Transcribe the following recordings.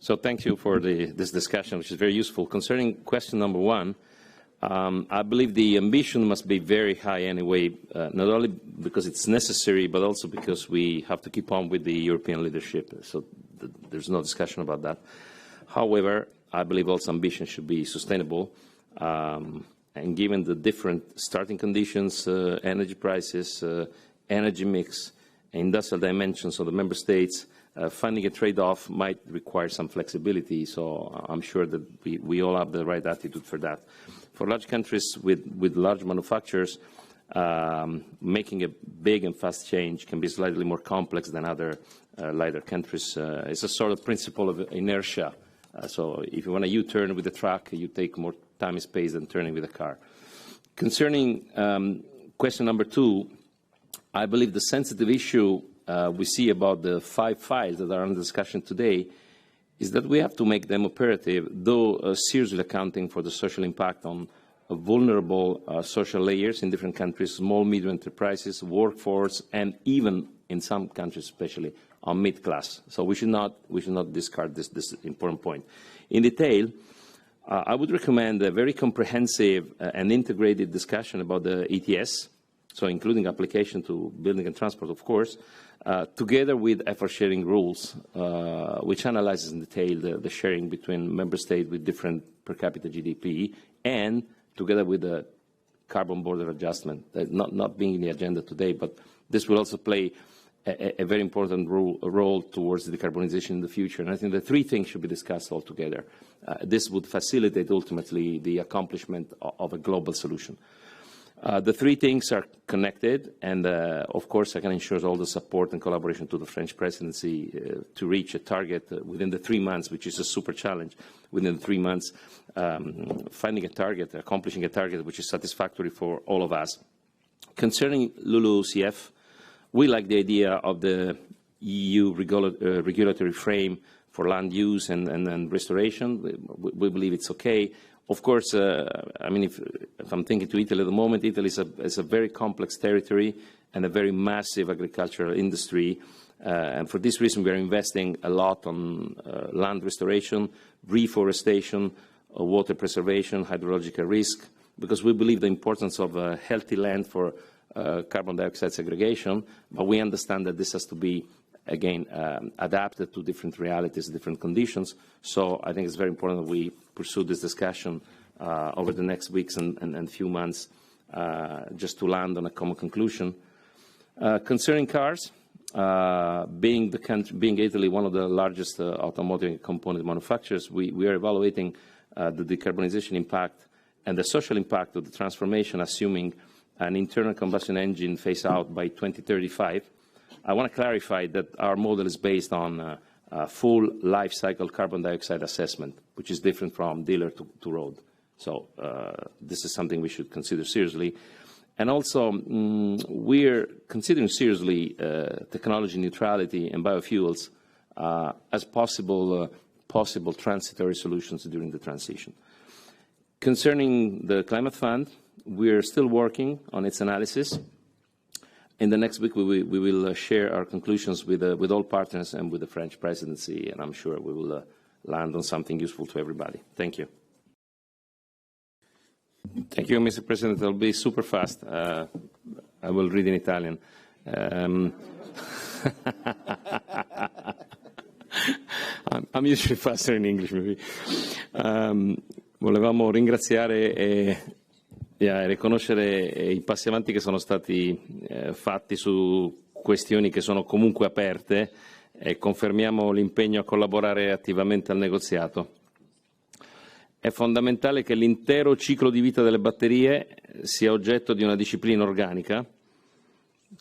So thank you for this discussion, which is very useful. Concerning question number one, I believe the ambition must be very high anyway, not only because it's necessary, but also because we have to keep on with the European leadership. So there's no discussion about that. However, I believe also ambition should be sustainable. And given the different starting conditions, energy prices, energy mix, industrial dimensions of the member states, finding a trade-off might require some flexibility. So I'm sure that we all have the right attitude for that. For large countries with large manufacturers, making a big and fast change can be slightly more complex than other lighter countries. It's a sort of principle of inertia. So if you want a U-turn with a truck, you take more time and space than turning with a car. Concerning question number two, I believe the sensitive issue we see about the 5 files that are under discussion today is that we have to make them operative, though seriously accounting for the social impact on vulnerable social layers in different countries, small, medium enterprises, workforce, and even in some countries, especially on mid-class. So we should not discard this important point. In detail, I would recommend a very comprehensive and integrated discussion about the ETS, so including application to building and transport, of course, together with effort-sharing rules, which analyzes in detail the sharing between member states with different per capita GDP, and together with the carbon border adjustment, not being in the agenda today, but this will also play a very important role towards decarbonization in the future. And I think the 3 things should be discussed all together. This would facilitate ultimately the accomplishment of a global solution. The 3 things are connected, and of course I can ensure all the support and collaboration to the French presidency to reach a target within the 3 months, which is a super challenge. Within 3 months, finding a target, accomplishing a target which is satisfactory for all of us. Concerning LULUCF, we like the idea of the EU regulatory frame for land use and restoration. We believe it's okay. Of course, I mean, if I'm thinking to Italy at the moment, Italy is a very complex territory and a very massive agricultural industry. And for this reason, we are investing a lot on land restoration, reforestation, water preservation, hydrological risk, because we believe the importance of a healthy land for carbon dioxide segregation, but we understand that this has to be, again, adapted to different realities, different conditions. So I think it's very important that we pursue this discussion over the next weeks and few months just to land on a common conclusion. Concerning cars, being Italy one of the largest automotive component manufacturers, we are evaluating the decarbonization impact and the social impact of the transformation, assuming an internal combustion engine phase out by 2035. I want to clarify that our model is based on full life cycle carbon dioxide assessment, which is different from dealer to road. So this is something we should consider seriously. And also, we're considering seriously technology neutrality and biofuels as possible transitory solutions during the transition. Concerning the climate fund, we're still working on its analysis. In the next week, we will share our conclusions with all partners and with the French presidency, and I'm sure we will land on something useful to everybody. Thank you. Thank you, Mr. President. I'll be super fast. I will read in Italian. I'm usually faster in English, maybe. Volevamo ringraziare e riconoscere i passi avanti che sono stati fatti su questioni che sono comunque aperte e confermiamo l'impegno a collaborare attivamente al negoziato. È fondamentale che l'intero ciclo di vita delle batterie sia oggetto di una disciplina organica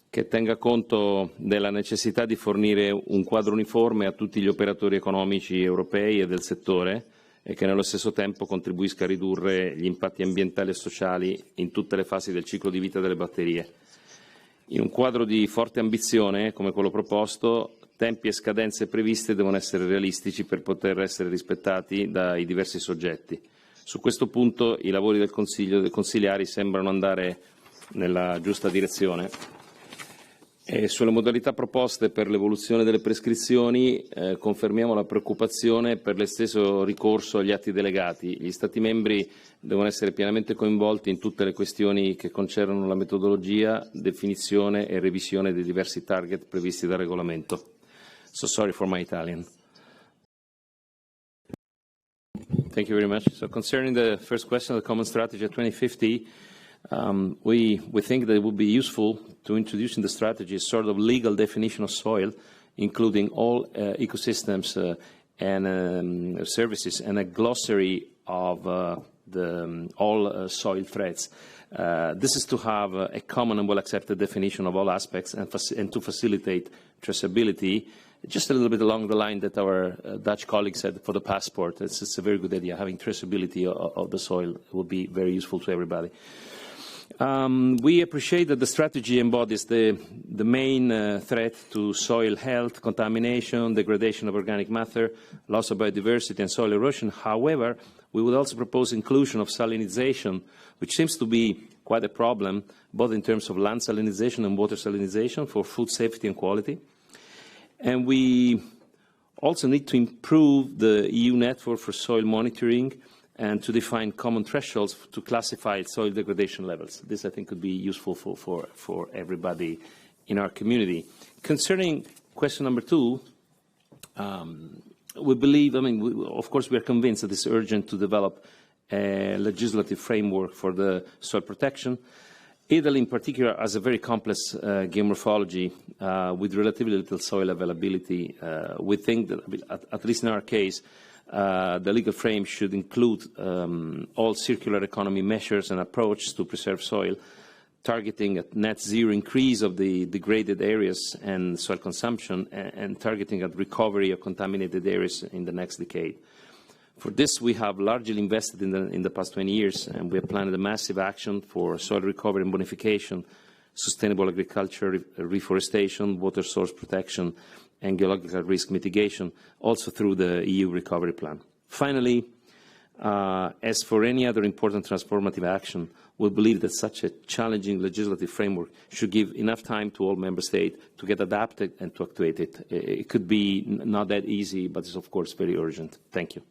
che tenga conto della necessità di fornire un quadro uniforme a tutti gli operatori economici europei e del settore, e che nello stesso tempo contribuisca a ridurre gli impatti ambientali e sociali in tutte le fasi del ciclo di vita delle batterie. In un quadro di forte ambizione, come quello proposto, tempi e scadenze previste devono essere realistici per poter essere rispettati dai diversi soggetti. Su questo punto i lavori del Consiglio e dei consigliari sembrano andare nella giusta direzione. Sulle modalità proposte per l'evoluzione delle prescrizioni confermiamo la preoccupazione per l'esteso ricorso agli atti delegati. Gli Stati membri devono essere pienamente coinvolti in tutte le questioni che concernono la metodologia, definizione e revisione dei diversi target previsti dal regolamento. So sorry for my Italian. Thank you very much. So concerning the first question, the common strategy at 2050, we think that it would be useful to introduce in the strategy a sort of legal definition of soil, including all ecosystems and services, and a glossary of all soil threats. This is to have a common and well-accepted definition of all aspects and to facilitate traceability, just a little bit along the line that our Dutch colleague said for the passport. It's a very good idea. Having traceability of the soil will be very useful to everybody. We appreciate that the strategy embodies the main threat to soil health, contamination, degradation of organic matter, loss of biodiversity and soil erosion. However, we would also propose inclusion of salinization, which seems to be quite a problem, both in terms of land salinization and water salinization for food safety and quality. And we also need to improve the EU network for soil monitoring and to define common thresholds to classify soil degradation levels. This, I think, could be useful for everybody in our community. Concerning question number 2, we believe, of course, we are convinced that it's urgent to develop a legislative framework for the soil protection. Italy, in particular, has a very complex geomorphology with relatively little soil availability. We think that, at least in our case, the legal frame should include all circular economy measures and approaches to preserve soil, targeting a net zero increase of the degraded areas and soil consumption, and targeting at recovery of contaminated areas in the next decade. For this, we have largely invested in the past 20 years, and we have planned a massive action for soil recovery and bonification, sustainable agriculture, reforestation, water source protection, and geological risk mitigation, also through the EU recovery plan. Finally, as for any other important transformative action, we believe that such a challenging legislative framework should give enough time to all member states to get adapted and to activate it. It could be not that easy, but it's of course very urgent. Thank you.